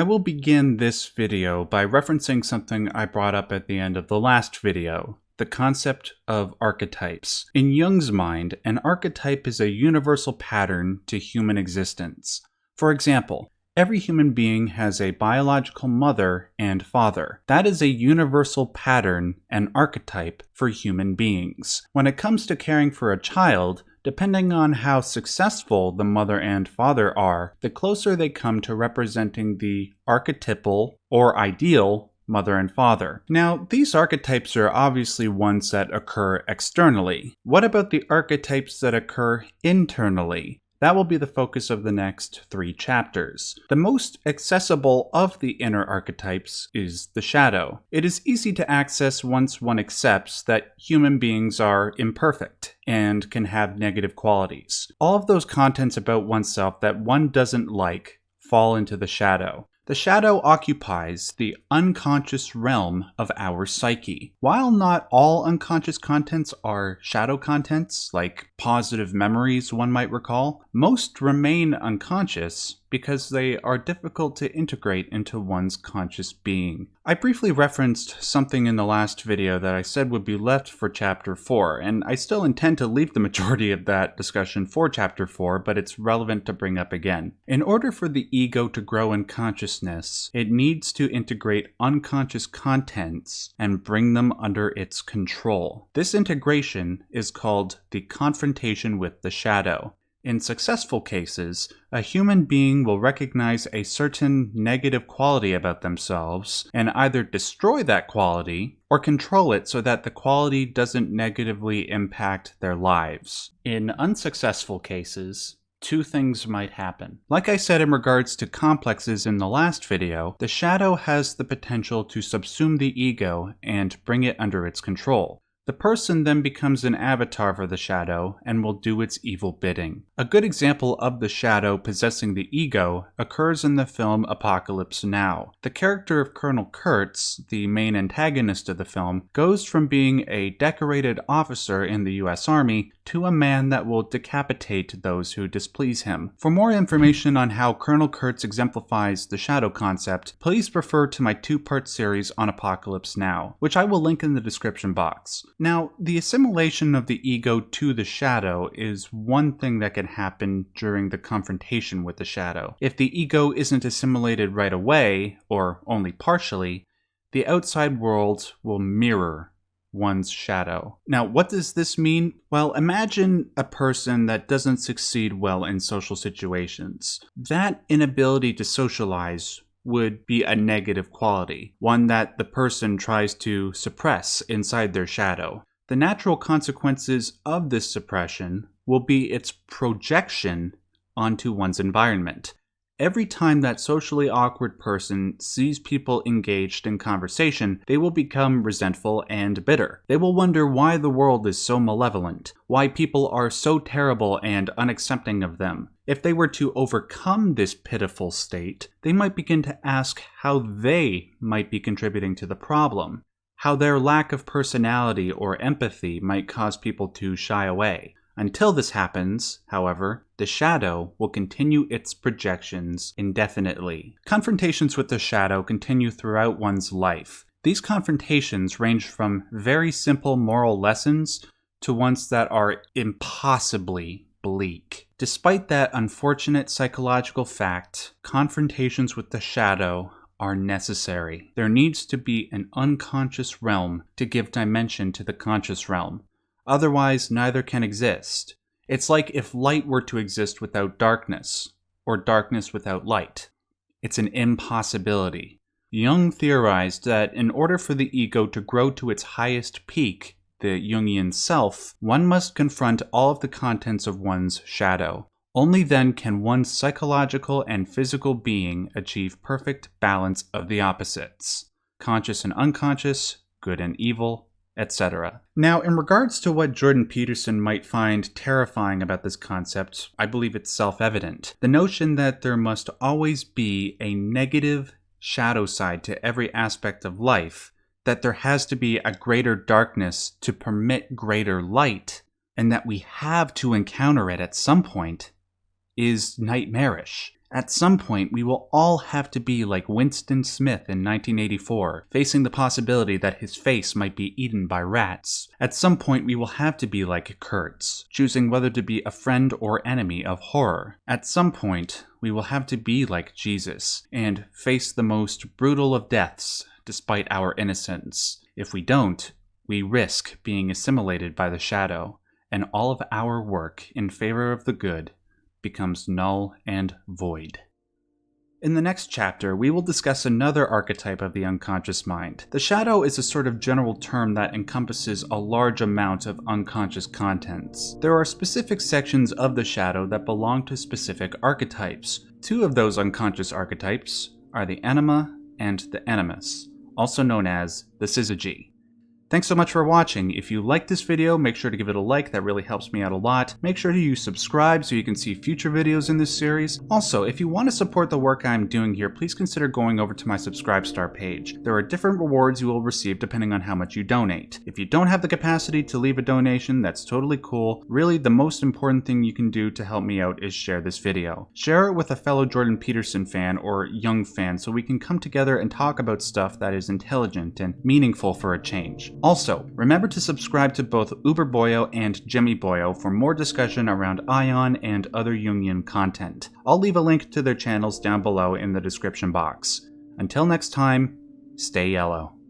I will begin this video by referencing something I brought up at the end of the last video, the concept of archetypes. In Jung's mind, an archetype is a universal pattern to human existence. For example, every human being has a biological mother and father. That is a universal pattern, an archetype, for human beings. When it comes to caring for a child, depending on how successful the mother and father are, the closer they come to representing the archetypal or ideal mother and father. Now, these archetypes are obviously ones that occur externally. What about the archetypes that occur internally? That will be the focus of the next 3 chapters. The most accessible of the inner archetypes is the shadow. It is easy to access once one accepts that human beings are imperfect and can have negative qualities. All of those contents about oneself that one doesn't like fall into the shadow. The shadow occupies the unconscious realm of our psyche. While not all unconscious contents are shadow contents, like positive memories one might recall, most remain unconscious because they are difficult to integrate into one's conscious being. I briefly referenced something in the last video that I said would be left for Chapter 4, and I still intend to leave the majority of that discussion for Chapter 4, but it's relevant to bring up again. In order for the ego to grow in consciousness, it needs to integrate unconscious contents and bring them under its control. This integration is called the confrontation with the shadow. In successful cases, a human being will recognize a certain negative quality about themselves and either destroy that quality or control it so that the quality doesn't negatively impact their lives. In unsuccessful cases, 2 things might happen. Like I said in regards to complexes in the last video, the shadow has the potential to subsume the ego and bring it under its control. The person then becomes an avatar for the shadow and will do its evil bidding. A good example of the shadow possessing the ego occurs in the film Apocalypse Now. The character of Colonel Kurtz, the main antagonist of the film, goes from being a decorated officer in the US Army to a man that will decapitate those who displease him. For more information on how Colonel Kurtz exemplifies the shadow concept, please refer to my 2-part series on Apocalypse Now, which I will link in the description box. Now, the assimilation of the ego to the shadow is one thing that can happen during the confrontation with the shadow. If the ego isn't assimilated right away, or only partially, the outside world will mirror one's shadow. Now, what does this mean? Well, imagine a person that doesn't succeed well in social situations. That inability to socialize would be a negative quality, one that the person tries to suppress inside their shadow. The natural consequences of this suppression will be its projection onto one's environment. Every time that socially awkward person sees people engaged in conversation, they will become resentful and bitter. They will wonder why the world is so malevolent, why people are so terrible and unaccepting of them. If they were to overcome this pitiful state, they might begin to ask how they might be contributing to the problem, how their lack of personality or empathy might cause people to shy away. Until this happens, however, the shadow will continue its projections indefinitely. Confrontations with the shadow continue throughout one's life. These confrontations range from very simple moral lessons to ones that are impossibly bleak. Despite that unfortunate psychological fact, confrontations with the shadow are necessary. There needs to be an unconscious realm to give dimension to the conscious realm. Otherwise, neither can exist. It's like if light were to exist without darkness, or darkness without light. It's an impossibility. Jung theorized that in order for the ego to grow to its highest peak, the Jungian self, one must confront all of the contents of one's shadow. Only then can one's psychological and physical being achieve perfect balance of the opposites, conscious and unconscious, good and evil, etc. Now, in regards to what Jordan Peterson might find terrifying about this concept, I believe it's self-evident. The notion that there must always be a negative shadow side to every aspect of life, that there has to be a greater darkness to permit greater light, and that we have to encounter it at some point, is nightmarish. At some point, we will all have to be like Winston Smith in 1984, facing the possibility that his face might be eaten by rats. At some point, we will have to be like Kurtz, choosing whether to be a friend or enemy of horror. At some point, we will have to be like Jesus, and face the most brutal of deaths, despite our innocence. If we don't, we risk being assimilated by the shadow, and all of our work in favor of the good becomes null and void. In the next chapter, we will discuss another archetype of the unconscious mind. The shadow is a sort of general term that encompasses a large amount of unconscious contents. There are specific sections of the shadow that belong to specific archetypes. Two of those unconscious archetypes are the anima and the animus, also known as the syzygy. Thanks so much for watching. If you liked this video, make sure to give it a like, that really helps me out a lot. Make sure to subscribe so you can see future videos in this series. Also, if you want to support the work I'm doing here, please consider going over to my Subscribestar page. There are different rewards you will receive depending on how much you donate. If you don't have the capacity to leave a donation, that's totally cool. Really, the most important thing you can do to help me out is share this video. Share it with a fellow Jordan Peterson fan or Jung fan so we can come together and talk about stuff that is intelligent and meaningful for a change. Also, remember to subscribe to both Uber Boyo and Jimmy Boyo for more discussion around Aion and other Jungian content. I'll leave a link to their channels down below in the description box. Until next time, stay yellow.